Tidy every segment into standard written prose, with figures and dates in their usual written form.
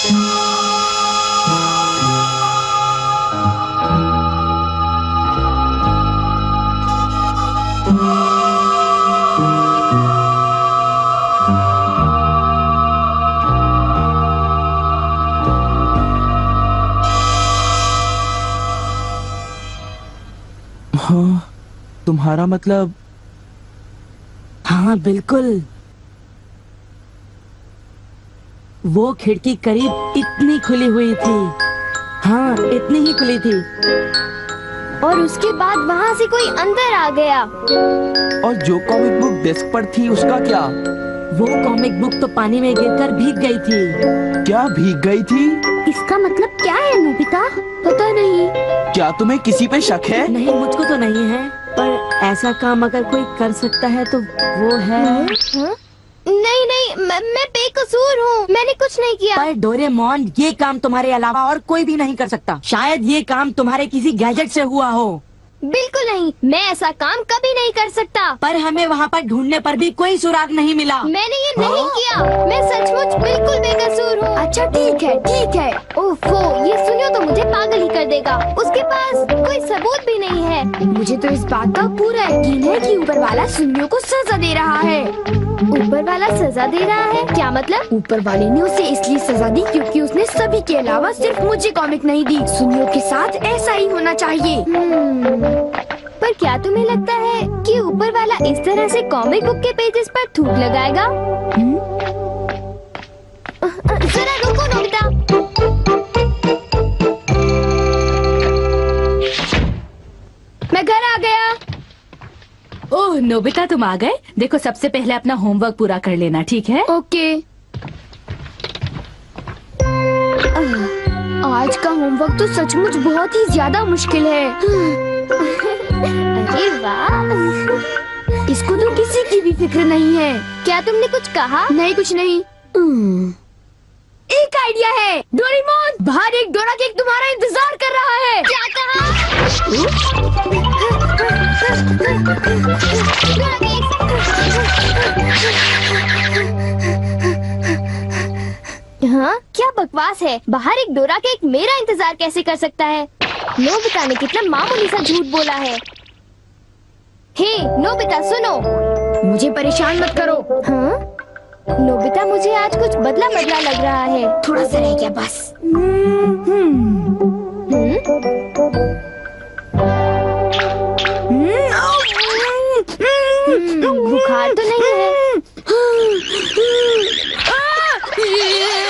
हाँ, तुम्हारा मतलब? हाँ बिल्कुल, वो खिड़की करीब इतनी खुली हुई थी। हाँ, इतनी ही खुली थी। और उसके बाद वहाँ से कोई अंदर आ गया। और जो कॉमिक बुक डेस्क पर थी उसका क्या? वो कॉमिक बुक तो पानी में गिरकर भीग गई थी। क्या भीग गई थी? इसका मतलब क्या है नोबिता? पता नहीं। क्या तुम्हें किसी पे शक है? नहीं, मुझको तो नहीं है, पर ऐसा काम अगर कोई कर सकता है तो वो है। नहीं नहीं, मैं बेकसूर हूँ, मैंने कुछ नहीं किया। पर डोरेमोन, ये काम तुम्हारे अलावा और कोई भी नहीं कर सकता। शायद ये काम तुम्हारे किसी गैजेट से हुआ हो। बिल्कुल नहीं, मैं ऐसा काम कभी नहीं कर सकता। पर हमें वहाँ पर ढूंढने पर भी कोई सुराग नहीं मिला। मैंने ये नहीं किया, मैं सचमुच बिल्कुल बेकसूर हूँ। अच्छा ठीक है ठीक है। ओफो, ये सुनियो तो मुझे पागल ही कर देगा। उसके पास कोई सबूत भी नहीं है। मुझे तो इस बात का पूरा यकीन है कि ऊपर वाला सुनियो को सजा दे रहा है। ऊपर वाला सजा दे रहा है? क्या मतलब? ऊपर वाले ने उसे इसलिए सजा दी क्योंकि उसने सभी के अलावा सिर्फ मुझे कॉमिक नहीं दी। सुनियो के साथ ऐसा ही होना चाहिए। पर क्या तुम्हें लगता है कि ऊपर वाला इस तरह से कॉमिक बुक के पेजेस पर थूक लगाएगा? जरा रुको नोबिता। मैं घर आ गया। ओह नोबिता, तुम आ गए। देखो, सबसे पहले अपना होमवर्क पूरा कर लेना, ठीक है? ओके। आज का होमवर्क तो सचमुच बहुत ही ज्यादा मुश्किल है। अरे वाह, इसको तो किसी की भी फिक्र नहीं है। क्या तुमने कुछ कहा? नहीं, कुछ नहीं। एक आइडिया है। डोरेमोन, बाहर एक डोरा केक तुम्हारा इंतजार कर रहा है। क्या कहा? हाँ, क्या बकवास है। बाहर एक डोरा केक मेरा इंतजार कैसे कर सकता है? नोबिता ने कितना मामूली सा झूठ बोला है। हे नोबिता, सुनो, मुझे परेशान मत करो। हाँ? नोबिता, मुझे आज कुछ बदला बदला लग रहा है। थोड़ा सा रह गया बस। बुखार तो नहीं है?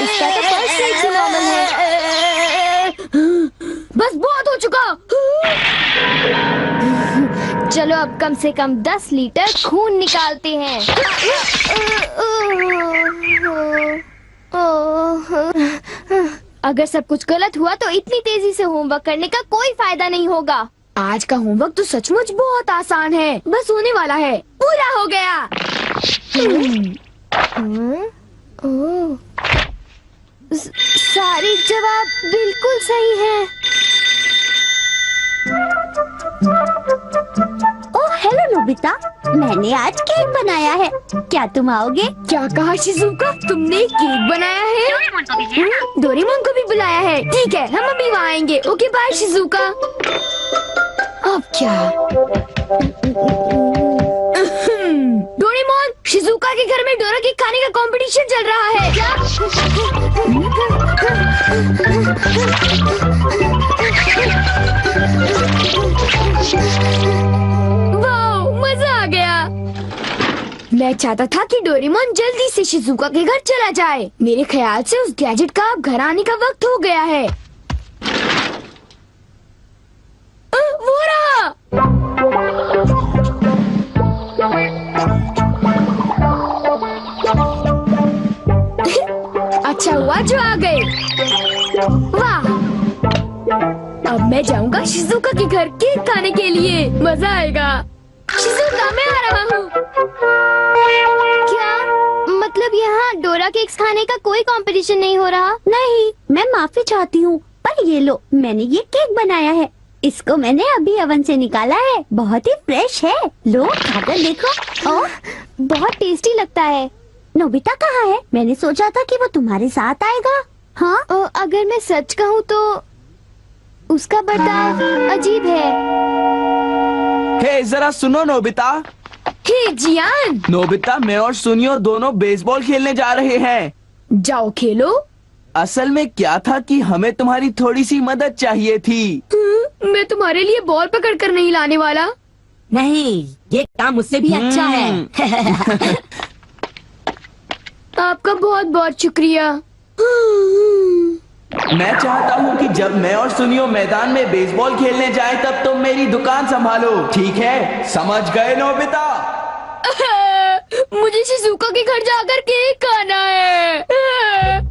इसका तो पल्स से नॉर्मल है। बस बहुत हो चुका। चलो अब कम से कम 10 लीटर खून निकालते हैं। अगर सब कुछ गलत हुआ तो इतनी तेजी से होमवर्क करने का कोई फायदा नहीं होगा। आज का होमवर्क तो सचमुच बहुत आसान है, बस होने वाला है। पूरा हो गया। सारे जवाब बिल्कुल सही हैं। ओह हेलो नोबिता, मैंने आज केक बनाया है, क्या तुम आओगे? क्या कहा शिजुका? तुमने केक बनाया है? डोरेमोन को भी बुलाया है। ठीक है, हम अभी वहाँ आएंगे। Okay bye Shizuka. अब क्या? डोरेमोन, शिजुका के घर में डोरा केक खाने का कंपटीशन चल रहा है। क्या? वाह, मजा आ गया। मैं चाहता था कि डोरेमोन जल्दी से शिजुका के घर चला जाए। मेरे ख्याल से उस गैजेट का अब घर आने का वक्त हो गया है। वो रहा। अच्छा हुआ जो आ गए। वाह, अब मैं जाऊंगा शिजुका के घर केक खाने के लिए। मजा आएगा। शिजुका, मैं आ रहा हूँ। क्या मतलब यहाँ डोरा केक्स खाने का कोई कंपटीशन नहीं हो रहा? नहीं, मैं माफी चाहती हूँ, पर ये लो, मैंने ये केक बनाया है। इसको मैंने अभी ओवन से निकाला है, बहुत ही फ्रेश है। लो खाकर देखो। ओह, बहुत टेस्टी लगता है। नोबिता कहाँ है? मैंने सोचा था कि वो तुम्हारे साथ आएगा। हाँ? अगर मैं सच कहूँ तो उसका बर्ताव अजीब है। हे जरा सुनो नोबिता। हे जियान, नोबिता, मैं और सुनियो दोनों बेसबॉल खेलने जा रहे हैं। जाओ खेलो। असल में क्या था कि हमें तुम्हारी थोड़ी सी मदद चाहिए थी। मैं तुम्हारे लिए बॉल पकड़ कर नहीं लाने वाला। नहीं, ये काम मुझसे भी अच्छा है। आपका बहुत बहुत शुक्रिया। मैं चाहता हूँ कि जब मैं और सुनियो मैदान में बेसबॉल खेलने जाएं तब तुम मेरी दुकान संभालो, ठीक है? समझ गए नोबिता? मुझे शिजुका के घर जाकर केक खाना है।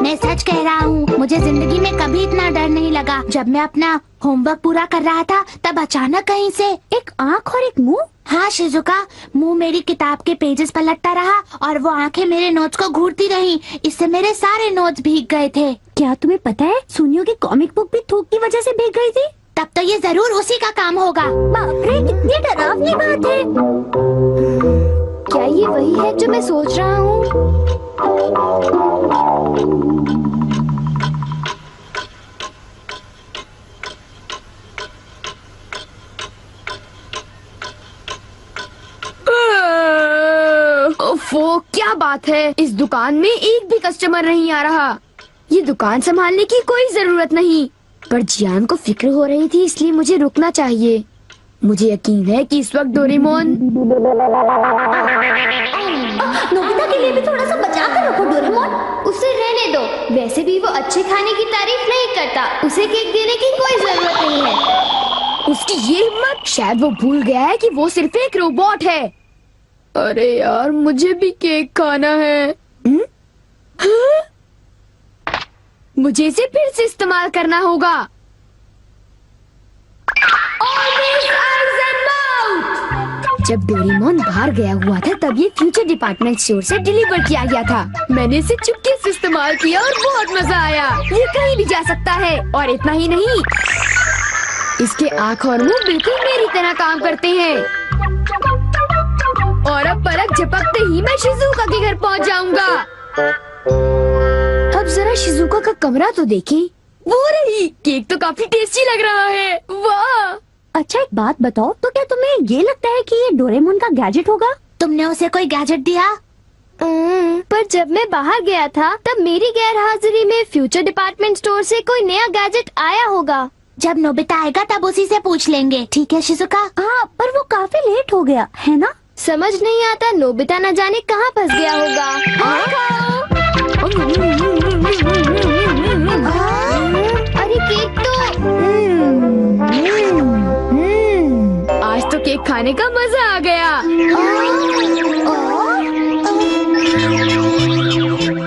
मैं सच कह रहा हूँ, मुझे जिंदगी में कभी इतना डर नहीं लगा। जब मैं अपना होमवर्क पूरा कर रहा था तब अचानक कहीं से एक आँख और एक मुंह। हाँ शिजुका, मुंह मेरी किताब के पेजेस पलटता रहा और वो आंखें मेरे नोट्स को घूरती रहीं। इससे मेरे सारे नोट्स भीग गए थे। क्या तुम्हें पता है, सुनियो की कॉमिक बुक भी थूक की वजह से भीग गई थी? तब तो ये जरूर उसी का काम होगा। बाप रे, कितनी डरावनी बात है। क्या ये वही है जो मैं सोच रहा हूँ? ओफो, क्या बात है, इस दुकान में एक भी कस्टमर नहीं आ रहा। ये दुकान संभालने की कोई जरूरत नहीं, पर जियान को फिक्र हो रही थी, इसलिए मुझे रुकना चाहिए। मुझे यकीन है कि इस वक्त डोरेमोन। नोबिता के लिए भी थोड़ा सा बचा कर रखो डोरेमोन। उसे रहने दो, वैसे भी वो अच्छे खाने की तारीफ नहीं करता। उसे केक देने की कोई जरूरत नहीं है। उसकी ये हिम्मत! शायद वो भूल गया है कि वो सिर्फ एक रोबोट है। अरे यार, मुझे भी केक खाना है। हाँ? मुझे इसे फिर से इस्तेमाल करना होगा। जब डोरेमोन बाहर गया हुआ था तब ये फ्यूचर डिपार्टमेंट स्टोर से डिलीवर किया गया था। मैंने इसे चुपके से इस्तेमाल किया और बहुत मजा आया। ये कहीं भी जा सकता है, और इतना ही नहीं, इसके आँख और मुंह बिल्कुल मेरी तरह काम करते हैं। और अब पलक झपकते ही मैं शिजुका के घर पहुंच जाऊंगा। अब जरा शिजुका का कमरा तो देखें। वो रही, केक तो काफी टेस्टी लग रहा है। वाह! अच्छा एक बात बताओ, तो क्या तुम्हें ये लगता है कि ये डोरेमोन का गैजेट होगा? तुमने उसे कोई गैजेट दिया? पर जब मैं बाहर गया था तब मेरी गैर हाजिरी में फ्यूचर डिपार्टमेंट स्टोर से कोई नया गैजेट आया होगा। जब नोबिता आएगा तब उसी से पूछ लेंगे, ठीक है शिजुका? हाँ, पर वो काफी लेट हो गया है ना? समझ नहीं आता, नोबिता न जाने कहाँ फंस गया होगा। अरे केक तो आज तो केक खाने का मजा आ गया।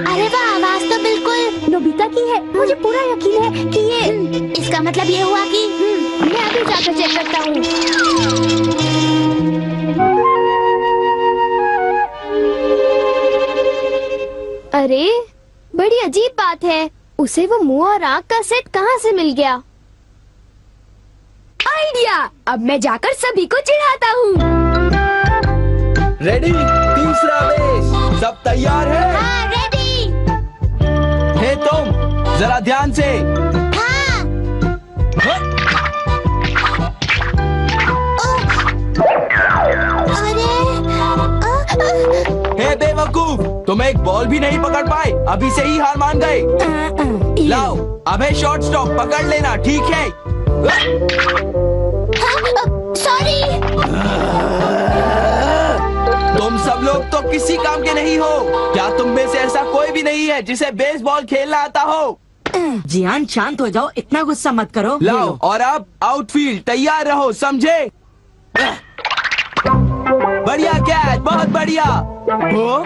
अरे वाह, आवाज तो बिल्कुल नोबिता की है। मुझे पूरा यकीन है कि ये, इसका मतलब ये हुआ कि मैं अभी जाकर चेक करता हूँ। अरे बड़ी अजीब बात है, उसे वो मुंह और आँख का सेट कहाँ से मिल गया? आइडिया! अब मैं जाकर सभी को चिढ़ाता हूँ। रेडी? तीसरा बेस, सब तैयार है? हाँ, रेडी। हे तुम, जरा ध्यान से। हाँ। हे बेवकूफ, तुम एक बॉल भी नहीं पकड़ पाए, अभी से ही हार मान गए। लाओ, अबे शॉर्ट स्टॉप पकड़ लेना, ठीक है? सॉरी। तुम सब लोग तो किसी काम के नहीं हो। क्या तुम में से ऐसा कोई भी नहीं है जिसे बेसबॉल खेलना आता हो? जियान शांत हो जाओ, इतना गुस्सा मत करो। लाओ, और अब आउटफील्ड तैयार रहो, समझे? बढ़िया कैच, बहुत बढ़िया। हो?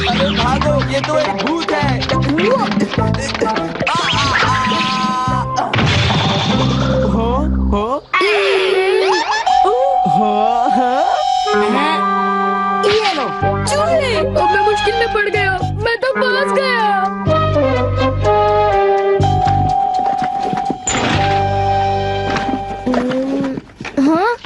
अरे भागो, ये तो एक भूत है। ये लो, चूहे! अब मैं मुश्किल में पड़ गया, मैं तो फंस गया। हाँ,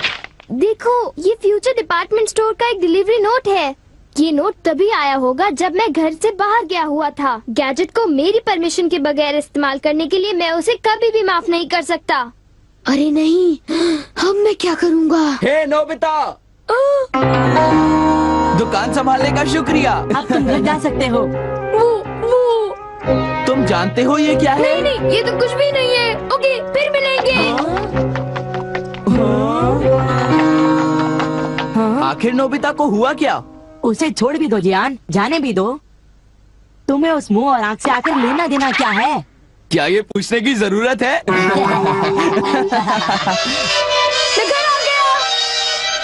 देखो, ये फ्यूचर डिपार्टमेंट स्टोर का एक डिलीवरी नोट है। ये नोट तभी आया होगा जब मैं घर से बाहर गया हुआ था। गैजेट को मेरी परमिशन के बगैर इस्तेमाल करने के लिए मैं उसे कभी भी माफ नहीं कर सकता। अरे नहीं, अब मैं क्या करूँगा? हे नोबिता, दुकान संभालने का शुक्रिया। अब तुम घर जा सकते हो। वो तुम जानते हो ये क्या है? नहीं, ये तो कुछ भी नहीं है। ओके, फिर मिलेंगे। आखिर नोबिता को हुआ क्या? उसे छोड़ भी दो जियान, जाने भी दो। तुम्हें उस मुंह और आंख से आकर लेना देना क्या है? क्या ये पूछने की जरूरत है? मैं घर आ गया।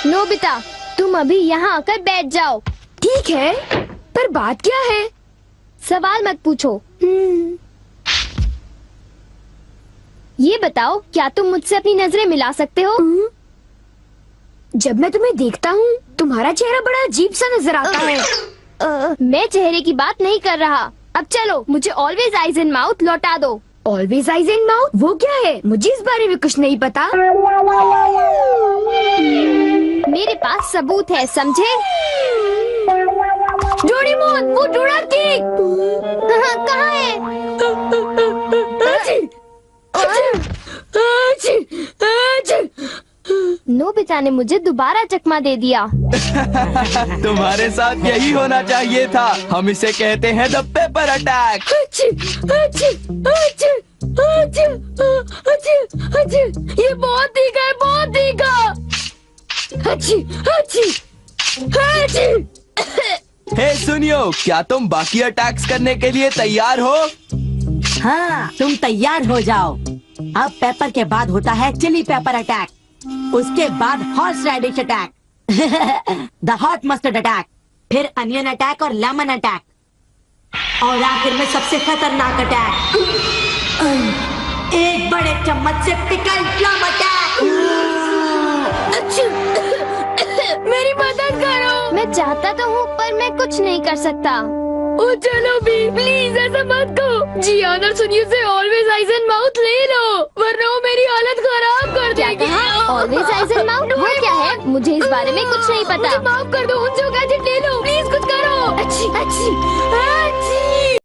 नोबिता, तुम अभी यहाँ आकर बैठ जाओ। ठीक है, पर बात क्या है? सवाल मत पूछो। ये बताओ, क्या तुम मुझसे अपनी नजरें मिला सकते हो? जब मैं तुम्हें देखता हूँ, तुम्हारा चेहरा बड़ा अजीब सा नजर आता है। मैं चेहरे की बात नहीं कर रहा। अब चलो, मुझे ऑलवेज आइज इन माउथ लौटा दो। Always eyes in mouth? वो क्या है? मुझे इस बारे में कुछ नहीं पता। मेरे पास सबूत है, समझे? डोरेमोन, वो डोराकी कहाँ है? नोबिता ने मुझे दोबारा चकमा दे दिया। तुम्हारे साथ यही होना चाहिए था। हम इसे कहते हैं द पेपर अटैक। ये बहुत तीखा है, बहुत तीखा। हे सुनियो, क्या तुम बाकी अटैक्स करने के लिए तैयार हो? हाँ, तुम तैयार हो जाओ। अब पेपर के बाद होता है चिली पेपर अटैक, उसके बाद horseradish attack, the hot mustard attack, फिर अनियन अटैक और लेमन अटैक, और आखिर में सबसे खतरनाक अटैक, एक बड़े चम्मच से पिकल प्लम अटैक। मेरी मदद करो। मैं चाहता तो हूँ, पर मैं कुछ नहीं कर सकता। ओ चलो भी, प्लीज ऐसा मत कहो। जियान और सुनियो से ऑलवेज आइज एंड माउथ ले लो, वरना वो मेरी हालत खराब कर देगी। ऑलवेज आइज एंड माउथ वो क्या है? मुझे इस बारे में कुछ नहीं पता। मुझे माफ कर दो, उनसे गैजेट ले लो, प्लीज कुछ करो। अच्छी अच्छी अच्छी।